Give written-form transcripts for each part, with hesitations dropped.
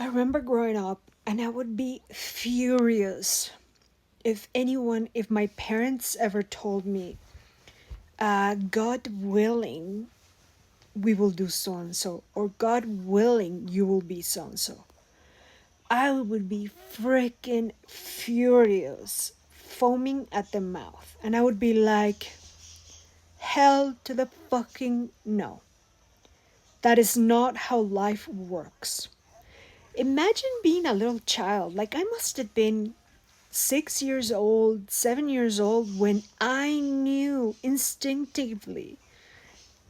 I remember growing up and I would be furious if my parents ever told me, God willing, we will do so and so, or God willing, you will be so and so. I would be freaking furious, foaming at the mouth. And I would be like, hell to the fucking no. That is not how life works. Imagine being a little child. Like, I must have been 6 years old, 7 years old, when I knew instinctively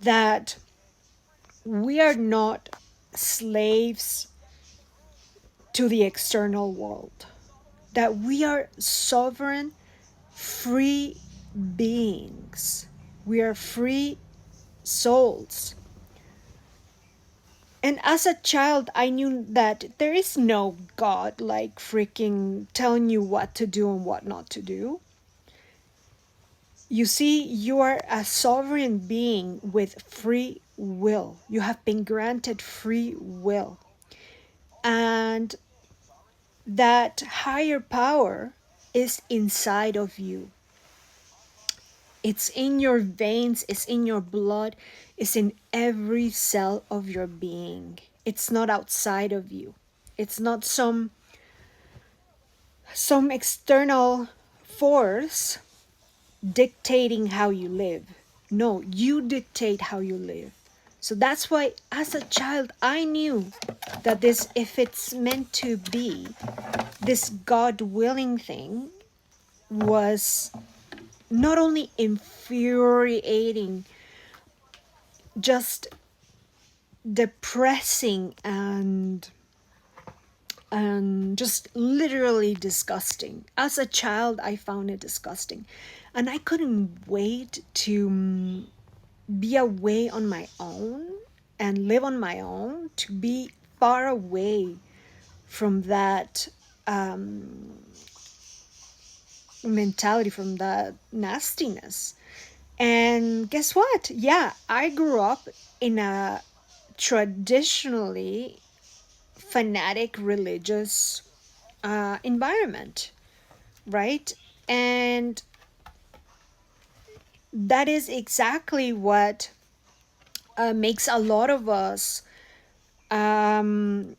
that we are not slaves to the external world, that we are sovereign, free beings. We are free souls. And as a child, I knew that there is no God like freaking telling you what to do and what not to do. You see, you are a sovereign being with free will. You have been granted free will. And that higher power is inside of you. It's in your veins, it's in your blood, it's in every cell of your being. It's not outside of you. It's not some external force dictating how you live. No, you dictate how you live. So that's why as a child I knew that this, if it's meant to be, this God willing thing was not only infuriating, just depressing and just literally disgusting. As a child, I found it disgusting. And I couldn't wait to be away on my own and live on my own, to be far away from that mentality, from that nastiness. And guess what? Yeah, I grew up in a traditionally fanatic religious environment, right? And that is exactly what makes a lot of us kind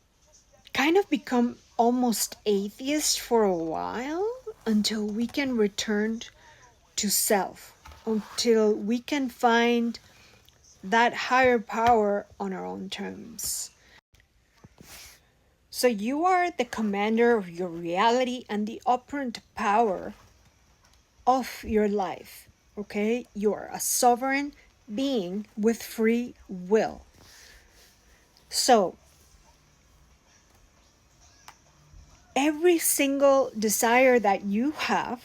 of become almost atheist for a while, until we can return to self, until we can find that higher power on our own terms. So you are the commander of your reality and the operant power of your life. Okay? You are a sovereign being with free will. So every single desire that you have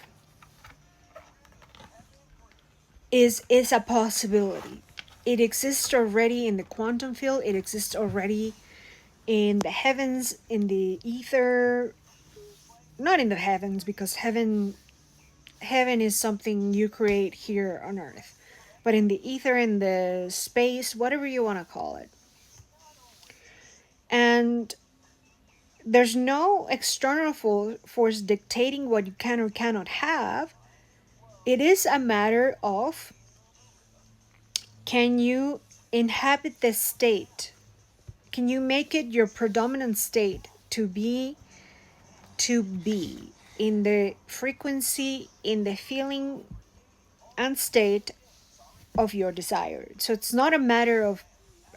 is a possibility. It exists already in the quantum field. It exists already in the heavens, in the ether. Not in the heavens, because heaven is something you create here on earth, but in the ether, in the space, whatever you want to call it. And there's no external force dictating what you can or cannot have. It is a matter of, can you inhabit this state? Can you make it your predominant state to be in the frequency, in the feeling and state of your desire? So it's not a matter of,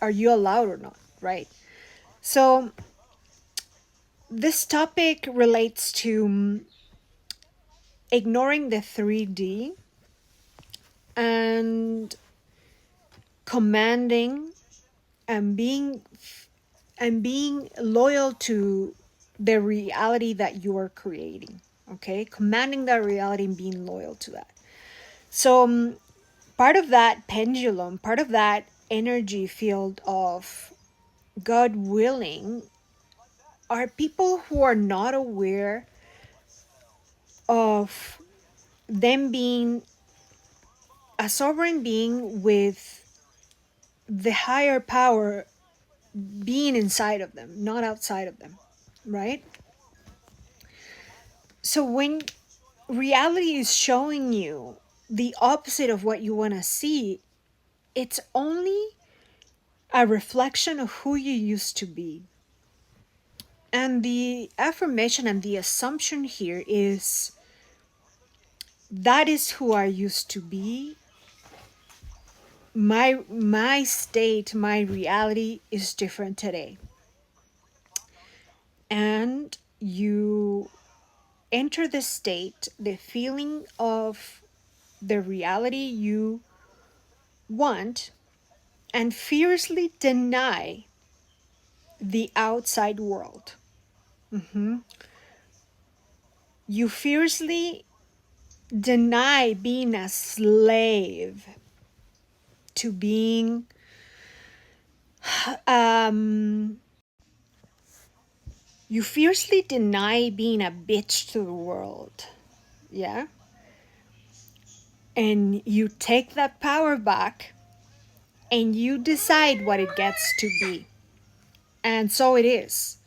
are you allowed or not, right? So this topic relates to ignoring the 3D and commanding and being loyal to the reality that you are creating. Okay, commanding that reality and being loyal to that. So part of that pendulum, part of that energy field of God willing, are people who are not aware of them being a sovereign being with the higher power being inside of them, not outside of them. right? So when reality is showing you the opposite of what you want to see, it's only a reflection of who you used to be. And the affirmation and the assumption here is that is who I used to be. My state, my reality is different today. And you enter the state, the feeling of the reality you want, and fiercely deny the outside world. You fiercely deny being a slave to being um you fiercely deny being a bitch to the world. Yeah. And you take that power back and you decide what it gets to be. And so it is.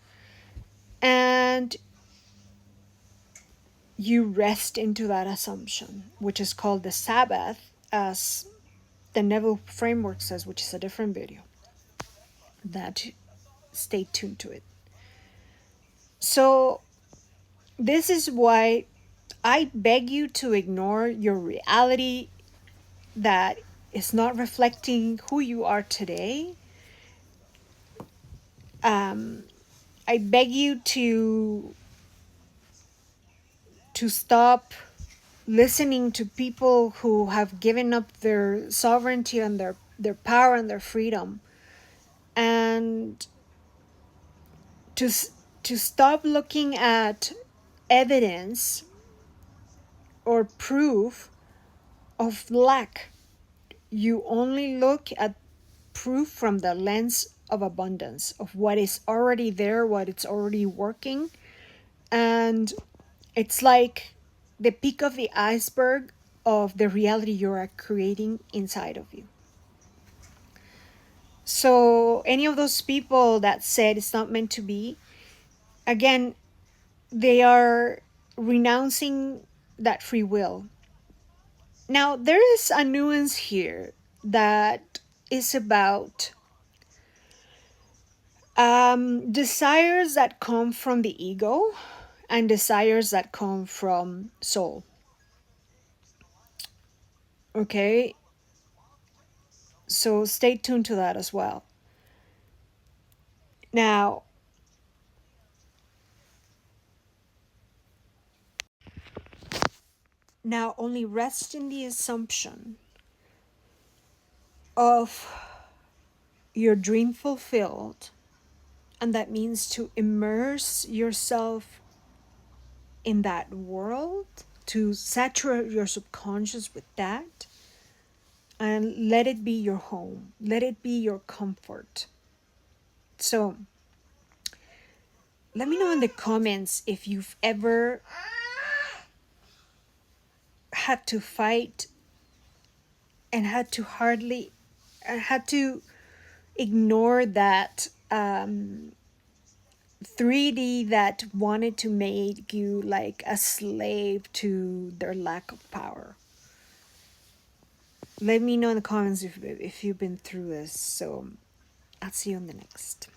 And you rest into that assumption, which is called the Sabbath, as the Neville framework says, which is a different video. That stay tuned to it. So this is why I beg you to ignore your reality that is not reflecting who you are today. I beg you to stop listening to people who have given up their sovereignty and their power and their freedom, and to to stop looking at evidence or proof of lack. You only look at proof from the lens of abundance, of what is already there, what it's already working. And it's like the peak of the iceberg of the reality you are creating inside of you. So any of those people that said it's not meant to be, again, they are renouncing that free will. Now, there is a nuance here that is about desires that come from the ego and desires that come from soul. Okay, so stay tuned to that as well. Now, only rest in the assumption of your dream fulfilled, and that means to immerse yourself in that world, to saturate your subconscious with that, and let it be your home, let it be your comfort. So let me know in the comments if you've ever had to fight and had to ignore that 3D that wanted to make you like a slave to their lack of power. Let me know in the comments if you've been through this. So I'll see you on the next.